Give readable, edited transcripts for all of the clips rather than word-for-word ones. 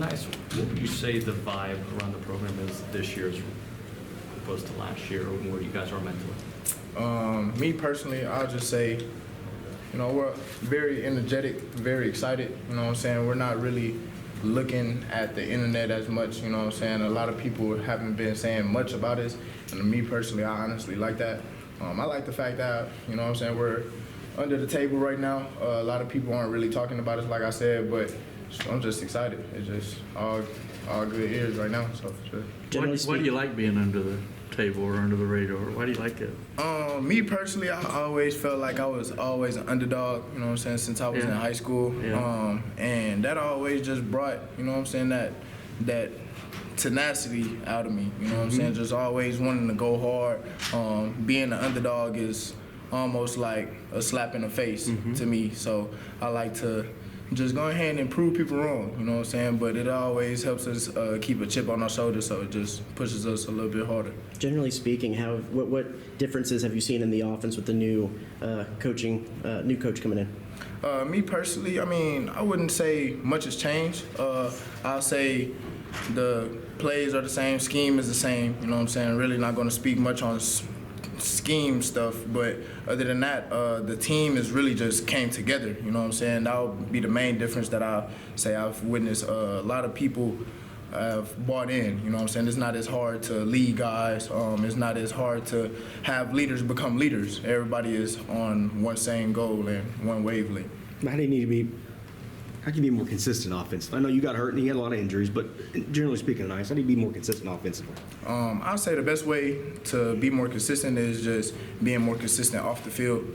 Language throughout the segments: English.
Ainais, what would you say the vibe around the program is this year as opposed to last year, or where you guys are mentally? Me personally, I'll just say, we're very energetic, very excited. You know what I'm saying? We're not really looking at the internet as much. You know what I'm saying? A lot of people haven't been saying much about us, and me personally, I honestly like that. I like the fact that, you know what I'm saying, we're under the table right now. A lot of people aren't really talking about us, like I said, but I'm just excited. It's just all good ears right now. So for sure. Why do you like being under the table or under the radar? Why do you like it? Me personally, I always felt like I was always an underdog, you know what I'm saying, since I was in high school. Yeah. And that always just brought, you know what I'm saying, that tenacity out of me, you know what I'm saying, just always wanting to go hard. Being an underdog is almost like a slap in the face to me, so I like to just go ahead and prove people wrong, you know what I'm saying, but it always helps us keep a chip on our shoulder, so it just pushes us a little bit harder. Generally speaking, what differences have you seen in the offense with the new new coach coming in? Me personally, I mean, I wouldn't say much has changed. I'll say the plays are the same, scheme is the same, you know what I'm saying, really not going to speak much on scheme stuff, but other than that, the team is really just came together, you know what I'm saying. That would be the main difference that I'll say I've witnessed. A lot of people have bought in, you know what I'm saying. It's not as hard to lead guys. It's not as hard to have leaders become leaders. Everybody is on one same goal and one wavelength. How do you need to be? How can you be more consistent offensively? I know you got hurt and you had a lot of injuries, but generally speaking, nice. How do you be more consistent offensively? I'll say the best way to be more consistent is just being more consistent off the field.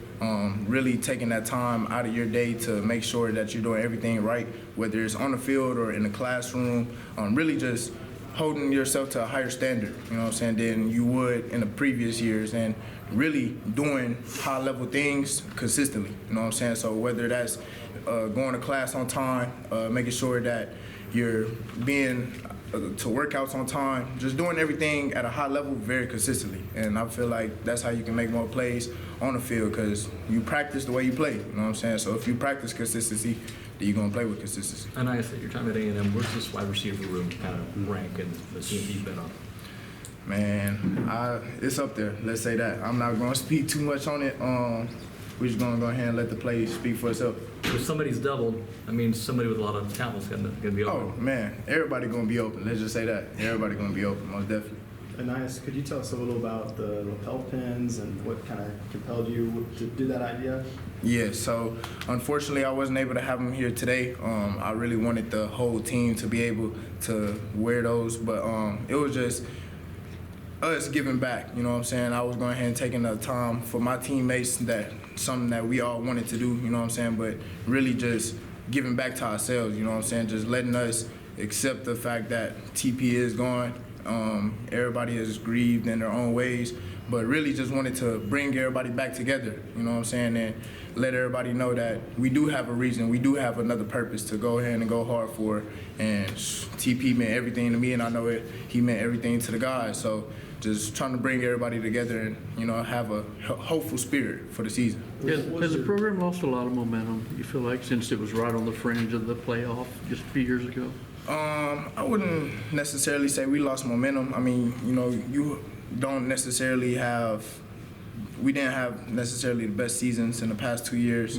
Really taking that time out of your day to make sure that you're doing everything right, whether it's on the field or in the classroom. Really just holding yourself to a higher standard, you know what I'm saying, than you would in the previous years, and really doing high-level things consistently, you know what I'm saying? So whether that's going to class on time, making sure that you're being to workouts on time, just doing everything at a high level very consistently. And I feel like that's how you can make more plays on the field, because you practice the way you play, you know what I'm saying? So if you practice consistency, then you're going to play with consistency. And I said, your time at A&M, where's this wide receiver room kind of rank and the team you've been on? Man, it's up there. Let's say that. I'm not going to speak too much on it. We're just going to go ahead and let the play speak for itself. If somebody's doubled, I mean, somebody with a lot of talent is going to be open. Oh, man, everybody going to be open. Let's just say that. Everybody going to be open, most definitely. Ainais, could you tell us a little about the lapel pins and what kind of compelled you to do that idea? Yeah, so unfortunately I wasn't able to have them here today. I really wanted the whole team to be able to wear those, but it was just us giving back, you know what I'm saying? I was going ahead and taking the time for my teammates, that something that we all wanted to do, you know what I'm saying, but really just giving back to ourselves, you know what I'm saying, just letting us accept the fact that TP is gone. Everybody is grieved in their own ways, but really just wanted to bring everybody back together, you know what I'm saying, and let everybody know that we do have a reason, we do have another purpose to go ahead and go hard for, and TP meant everything to me, and I know he meant everything to the guys, so just trying to bring everybody together and, you know, have a hopeful spirit for the season. Has the program lost a lot of momentum, you feel like, since it was right on the fringe of the playoff just a few years ago? I wouldn't necessarily say we lost momentum. I mean, you know, you don't necessarily we didn't have necessarily the best seasons in the past 2 years.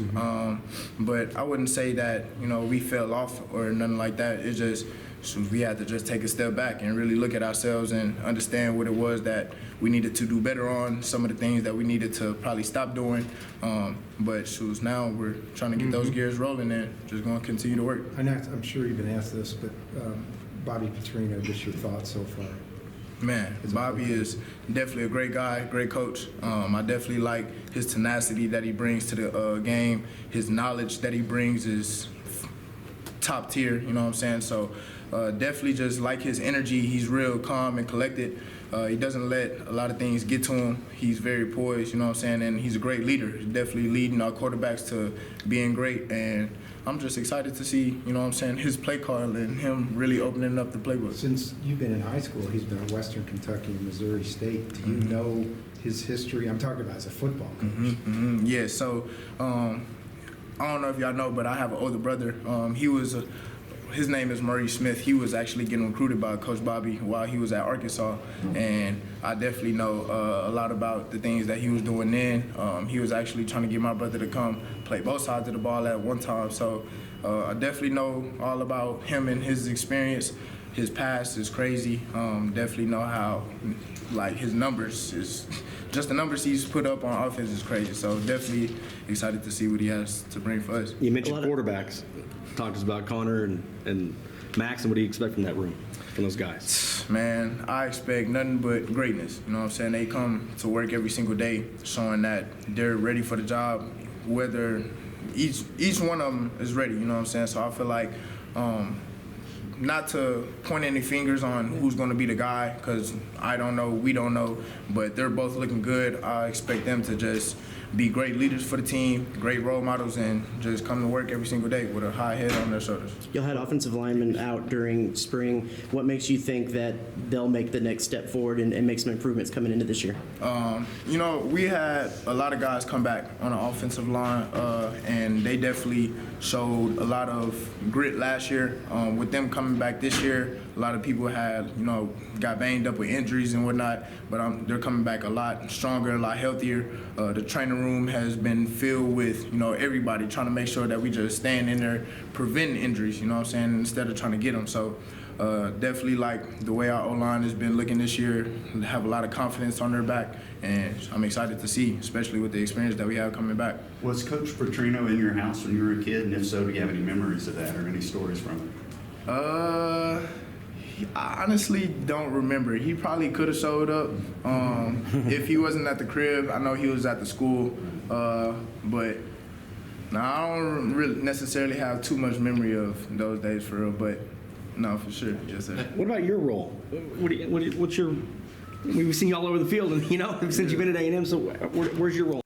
But I wouldn't say that, you know, we fell off or nothing like that. It's just we had to just take a step back and really look at ourselves and understand what it was that we needed to do better on, some of the things that we needed to probably stop doing. But now we're trying to get those gears rolling and just going to continue to work. I'm sure you've been asked this, but Bobby Petrino, just your thoughts so far. Man, Bobby is definitely a great guy, great coach. I definitely like his tenacity that he brings to the game. His knowledge that he brings is top tier, you know what I'm saying? So definitely just like his energy. He's real calm and collected. He doesn't let a lot of things get to him. He's very poised, you know what I'm saying? And he's a great leader. He's definitely leading our quarterbacks to being great. And I'm just excited to see, you know what I'm saying, his play call and him really opening up the playbook. Since you've been in high school, he's been at Western Kentucky and Missouri State. Do you know his history? I'm talking about as a football coach. Yeah, so I don't know if y'all know, but I have an older brother. He was his name is Ainais Smith. He was actually getting recruited by Coach Bobby while he was at Arkansas, and I definitely know a lot about the things that he was doing then. He was actually trying to get my brother to come play both sides of the ball at one time, so I definitely know all about him and his experience. His past is crazy. Definitely know how, like, his numbers is just the numbers he's put up on offense is crazy. So definitely excited to see what he has to bring for us. You mentioned quarterbacks. Talk to us about Connor and Max, and what do you expect from that room, from those guys? Man, I expect nothing but greatness. You know what I'm saying? They come to work every single day showing that they're ready for the job, whether each one of them is ready, you know what I'm saying? So I feel like, not to point any fingers on who's going to be the guy, because I don't know, we don't know, but they're both looking good. I expect them to just be great leaders for the team, great role models, and just come to work every single day with a high head on their shoulders. Y'all had offensive linemen out during spring. What makes you think that they'll make the next step forward and make some improvements coming into this year? You know, we had a lot of guys come back on the offensive line, and they definitely showed a lot of grit last year. With them coming back this year, a lot of people had, you know, got banged up with injuries and whatnot, but they're coming back a lot stronger, a lot healthier. The training room has been filled with, you know, everybody trying to make sure that we just stand in there preventing injuries, you know what I'm saying, instead of trying to get them. So definitely like the way our O-line has been looking this year, have a lot of confidence on their back, and I'm excited to see, especially with the experience that we have coming back. Was Coach Petrino in your house when you were a kid? And if so, do you have any memories of that or any stories from it? I honestly don't remember. He probably could have showed up. If he wasn't at the crib, I know he was at the school. But no, I don't really necessarily have too much memory of those days for real. But no, for sure, yes sir. What about your role? What's your? We've seen you all over the field, and you know, since you've been at A&M. So where's your role?